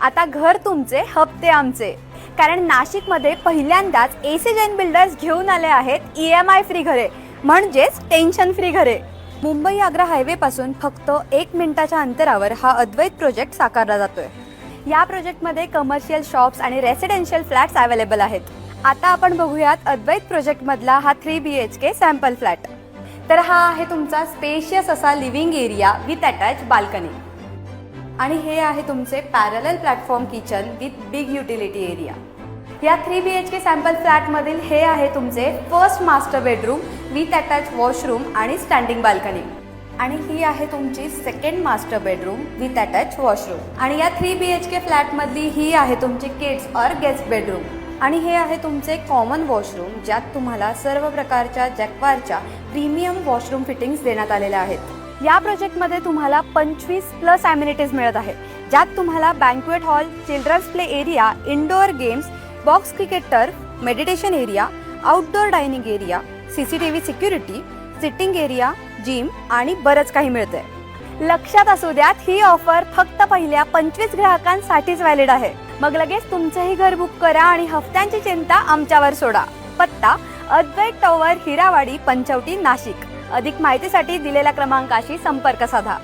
आता घर तुमचे, हप्ते आमचे. कारण नाशिकमध्ये पहिल्यांदाच AC जैन बिल्डर्स घेऊन आले आहेत EMI फ्री घरे, म्हणजेच टेन्शन फ्री घरे. मुंबई आग्रा हायवे पासून फक्त 1 मिनिटाच्या अंतरावर हा अद्वैत प्रोजेक्ट साकारला जातोय. या प्रोजेक्टमध्ये कमर्शियल शॉप्स आणि रेसिडेन्शियल फ्लॅट्स अवेलेबल आहेत. आता आपण बघूयात अद्वैत प्रोजेक्ट मधला हा 3 BHK सॅम्पल फ्लॅट. तर हा आहे तुमचा स्पेशियस असा living area with attach balcony. आणि हे आहे तुमचे parallel platform kitchen with big utility area. या 3 BHK सॅम्पल फ्लॅटमधील हे आहे तुमचे first master bedroom with attach washroom आणि स्टँडिंग बाल्कनी. आणि ही आहे तुमची second master bedroom with attach washroom. आणि या 3 BHK फ्लॅटमधली ही आहे तुमची किड्स और गेस्ट बेडरूम. आणि हे आहे तुमचे कॉमन वॉशरूम, ज्यात तुम्हाला सर्व प्रकारच्या जॅक्वारच्या प्रीमियम वॉशरूम फिटिंग्स देण्यात आलेल्या आहेत. या प्रोजेक्टमध्ये तुम्हाला 25+ ॲम्युनिटीज मिळत आहेत, ज्यात तुम्हाला banquet hall, children's play area, indoor games, box cricket turf, meditation area, outdoor dining area, CCTV security, sitting area, gym आणि बरंच काही मिळतंय. लक्षात असू द्यात, ही ऑफर फक्त पहिल्या 25 ग्राहकांसाठीच व्हॅलिड आहे. मग लगेच तुमचंही घर बुक करा आणि हफ्त्यांची चिंता आमच्यावर सोडा. पत्ता अद्वैत टॉवर, हिरावाडी, पंचवटी, नाशिक. अधिक माहितीसाठी दिलेल्या क्रमांकाशी संपर्क साधा.